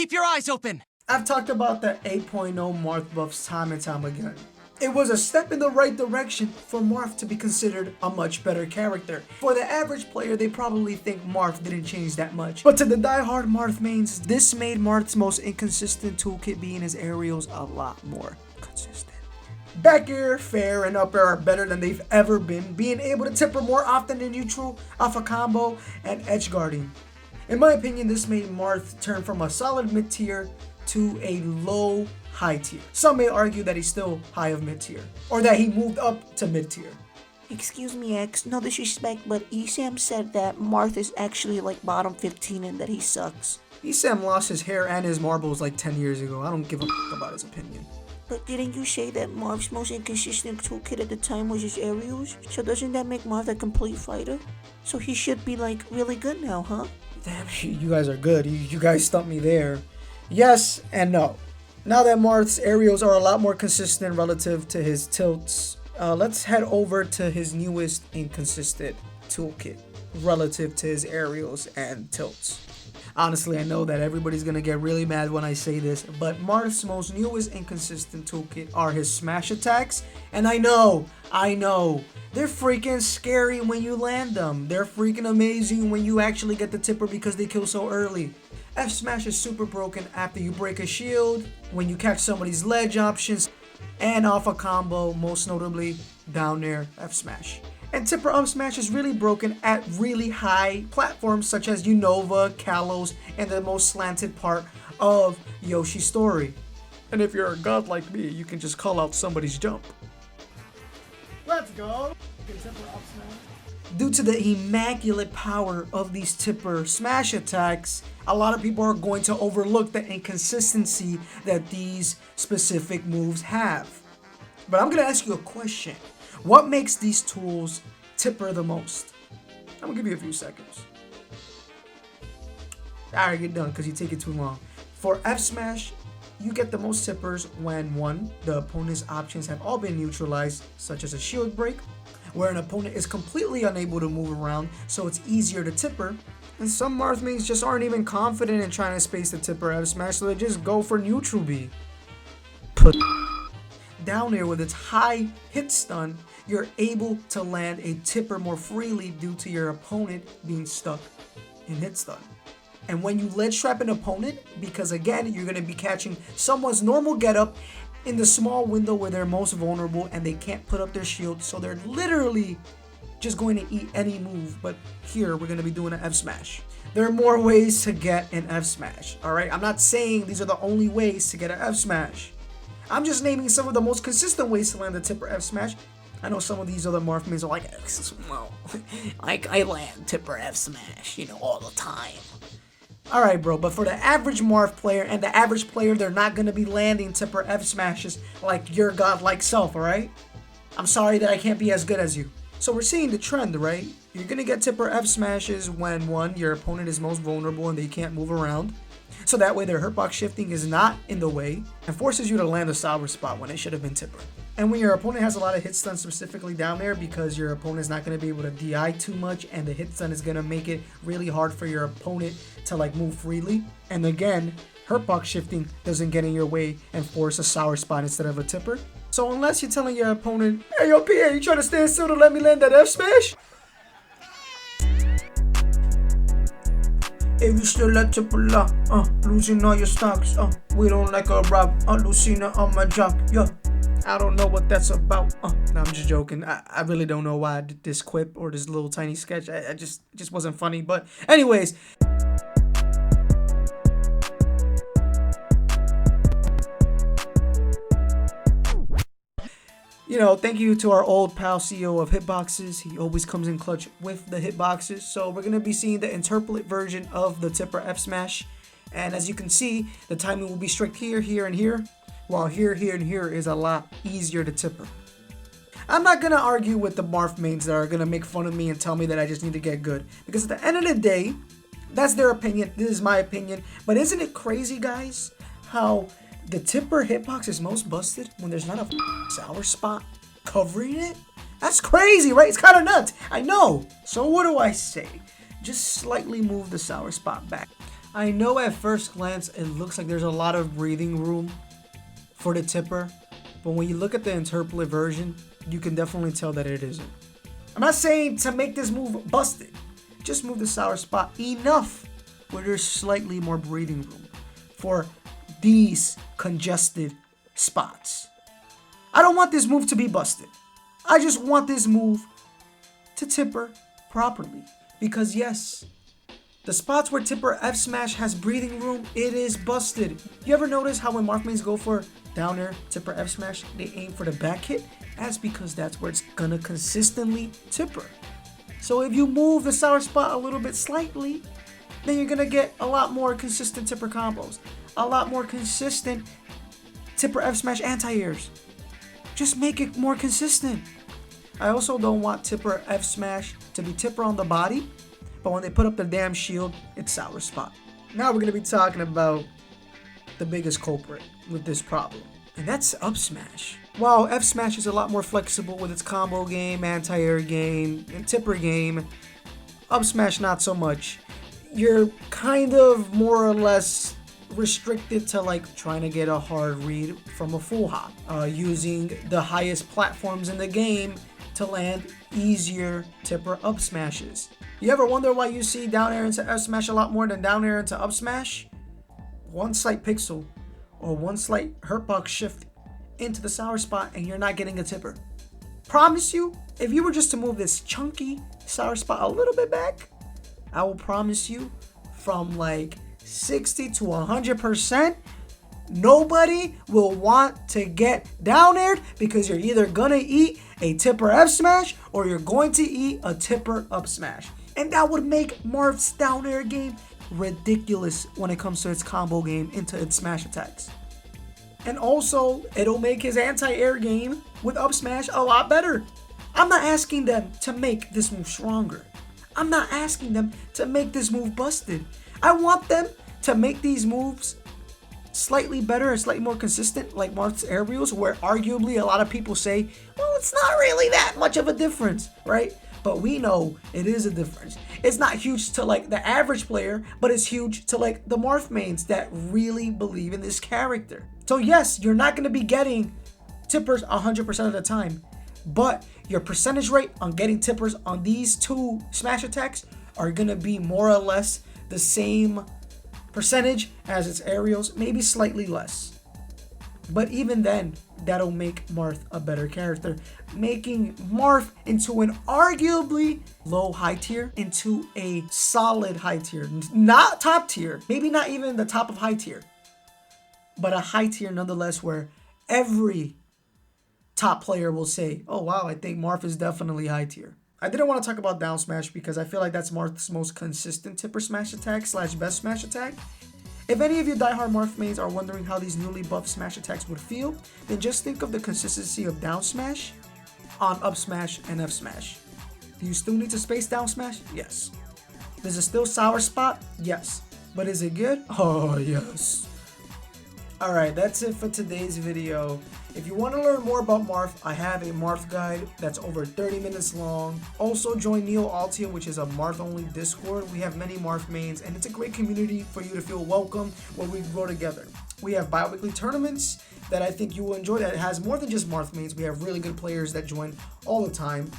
keep your eyes open. I've talked about the 8.0 Marth buffs time and time again. It was a step in the right direction for Marth to be considered a much better character. For the average player, they probably think Marth didn't change that much. But to the die-hard Marth mains, this made Marth's most inconsistent toolkit being his aerials a lot more consistent. Back air, fair, and up air are better than they've ever been, being able to tipper more often in neutral, off a combo, and edge guarding. In my opinion, this made Marth turn from a solid mid-tier to a low high tier. Some may argue that he's still high of mid tier, or that he moved up to mid tier. Excuse me, X, no disrespect, but Esam said that Marth is actually like bottom 15 and that he sucks. Esam lost his hair and his marbles like 10 years ago. I don't give a about his opinion. But didn't you say that Marth's most inconsistent toolkit at the time was his aerials? So doesn't that make Marth a complete fighter? So he should be like really good now, huh? Damn, you guys are good. You guys stumped me there. Yes and no. Now that Marth's aerials are a lot more consistent relative to his tilts, let's head over to his newest inconsistent toolkit relative to his aerials and tilts. Honestly, I know that everybody's gonna get really mad when I say this, but Marth's most newest inconsistent toolkit are his smash attacks, and I know, they're freaking scary when you land them. They're freaking amazing when you actually get the tipper because they kill so early. F smash is super broken after you break a shield, when you catch somebody's ledge options, and off a combo, most notably down air F smash. And tipper up smash is really broken at really high platforms such as Unova, Kalos, and the most slanted part of Yoshi's story. And if you're a god like me, you can just call out somebody's jump. Let's go! Due to the immaculate power of these tipper smash attacks, a lot of people are going to overlook the inconsistency that these specific moves have. But I'm going to ask you a question. What makes these tools tipper the most? I'm going to give you a few seconds. Alright, get done because you take it too long. For F smash, you get the most tippers when 1. The opponent's options have all been neutralized, such as a shield break, where an opponent is completely unable to move around, so it's easier to tipper. And some Marth mains just aren't even confident in trying to space the tipper F smash, so they just go for neutral B. Put down air with its high hit stun, you're able to land a tipper more freely due to your opponent being stuck in hit stun. And when you ledge trap an opponent, because again, you're going to be catching someone's normal getup in the small window where they're most vulnerable and they can't put up their shield, so they're literally just going to eat any move. But here we're going to be doing an F smash. There are more ways to get an F smash, alright? I'm not saying these are the only ways to get an F smash. I'm just naming some of the most consistent ways to land the tipper F smash. I know some of these other Marth mains are like, well, I land tipper F smash, all the time. Alright bro, but for the average Marth player and the average player, they're not going to be landing tipper F smashes like your godlike self, alright? I'm sorry that I can't be as good as you. So we're seeing the trend, right? You're going to get tipper F smashes when 1, your opponent is most vulnerable and they can't move around. So that way their hurtbox shifting is not in the way and forces you to land a sour spot when it should have been tipper. And when your opponent has a lot of hit stun specifically down there, because your opponent is not going to be able to DI too much and the hit stun is going to make it really hard for your opponent to move freely. And again, hurtbox shifting doesn't get in your way and force a sour spot instead of a tipper. So unless you're telling your opponent, hey yo PA, you trying to stand still to let me land that F smash? If you still let tipper lock, losing all your stocks, we don't like a rock, Lucina on my jock, yeah. I don't know what that's about. No, I'm just joking. I really don't know why I did this quip or this little tiny sketch. It just wasn't funny. But anyways. Thank you to our old pal CEO of Hitboxes. He always comes in clutch with the Hitboxes. So we're going to be seeing the interpolate version of the tipper F smash. And as you can see, the timing will be strict here, here, and here. While here, and here is a lot easier to tipper. I'm not going to argue with the Marth mains that are going to make fun of me and tell me that I just need to get good. Because at the end of the day, that's their opinion. This is my opinion. But isn't it crazy, guys, how the tipper hitbox is most busted when there's not a sour spot covering it? That's crazy, right? It's kind of nuts. I know. So what do I say? Just slightly move the sour spot back. I know at first glance it looks like there's a lot of breathing room for the tipper, but when you look at the interpolate version, you can definitely tell that it isn't. I'm not saying to make this move busted, just move the sour spot enough where there's slightly more breathing room for these congested spots. I don't want this move to be busted. I just want this move to tipper properly. Because yes, the spots where tipper F smash has breathing room, it is busted. You ever notice how when Marth mains go for down air, tipper F smash, they aim for the back hit? That's because that's where it's gonna consistently tipper. So if you move the sour spot a little bit slightly, then you're gonna get a lot more consistent tipper combos. A lot more consistent tipper F smash anti-airs. Just make it more consistent. I also don't want tipper F smash to be tipper on the body, but when they put up the damn shield, it's sour spot. Now we're gonna be talking about the biggest culprit with this problem, and that's up smash. While F smash is a lot more flexible with its combo game, anti-air game, and tipper game, up smash not so much. You're kind of more or less restricted to like trying to get a hard read from a full hop, using the highest platforms in the game to land easier tipper up smashes. You ever wonder why you see down air into F smash a lot more than down air into up smash? One slight pixel or one slight hurtbox shift into the sour spot and you're not getting a tipper. Promise you, if you were just to move this chunky sour spot a little bit back, I will promise you from like 60 to 100%, nobody will want to get down aired because you're either gonna eat a tipper F smash or you're going to eat a tipper up smash. And that would make Marth's down air game ridiculous when it comes to its combo game into its smash attacks. And also, it'll make his anti-air game with up smash a lot better. I'm not asking them to make this move stronger. I'm not asking them to make this move busted. I want them to make these moves slightly better and slightly more consistent, like Marth's aerials, where arguably a lot of people say, well, it's not really that much of a difference, right? But we know it is a difference. It's not huge to like the average player, but it's huge to like the Marth mains that really believe in this character. So yes, you're not going to be getting tippers 100% of the time, but your percentage rate on getting tippers on these two smash attacks are going to be more or less the same percentage as its aerials, maybe slightly less. But even then, that'll make Marth a better character, making Marth into an arguably low high tier into a solid high tier. Not top tier, maybe not even the top of high tier, but a high tier nonetheless, where every top player will say, oh wow, I think Marth is definitely high tier. I didn't want to talk about down smash because I feel like that's Marth's most consistent tipper smash attack / best smash attack. If any of you diehard Marth mains are wondering how these newly buffed smash attacks would feel, then just think of the consistency of down smash on up smash and F smash. Do you still need to space down smash? Yes. Does it still sour spot? Yes. But is it good? Oh yes. Alright, that's it for today's video. If you want to learn more about Marth, I have a Marth guide that's over 30 minutes long. Also join Neo Altia, which is a Marth only Discord. We have many Marth mains and it's a great community for you to feel welcome where we grow together. We have bi-weekly tournaments that I think you will enjoy that has more than just Marth mains. We have really good players that join all the time.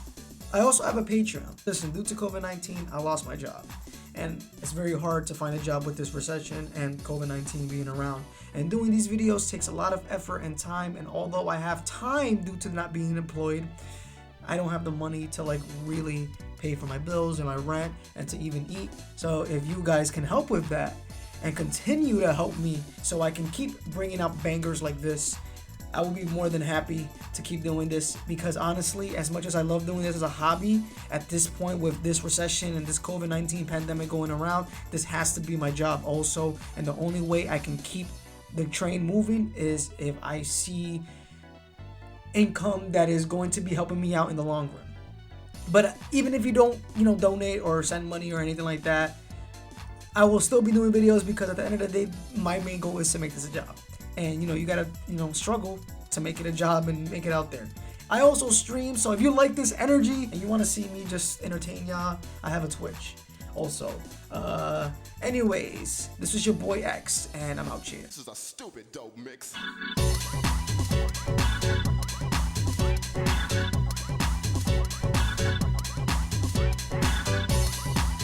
I also have a Patreon. Listen, due to COVID-19, I lost my job. And it's very hard to find a job with this recession and COVID-19 being around. And doing these videos takes a lot of effort and time, and although I have time due to not being employed, I don't have the money to like really pay for my bills and my rent and to even eat. So if you guys can help with that and continue to help me so I can keep bringing out bangers like this, I will be more than happy to keep doing this, because honestly, as much as I love doing this as a hobby, at this point with this recession and this COVID-19 pandemic going around, this has to be my job also. And the only way I can keep the train moving is if I see income that is going to be helping me out in the long run. But even if you don't, donate or send money or anything like that, I will still be doing videos, because at the end of the day, my main goal is to make this a job. And you gotta struggle to make it a job and make it out there. I also stream, so if you like this energy and you want to see me just entertain y'all, I have a Twitch. also. Anyways, this was your boy X, and I'm out here. This is a stupid dope mix.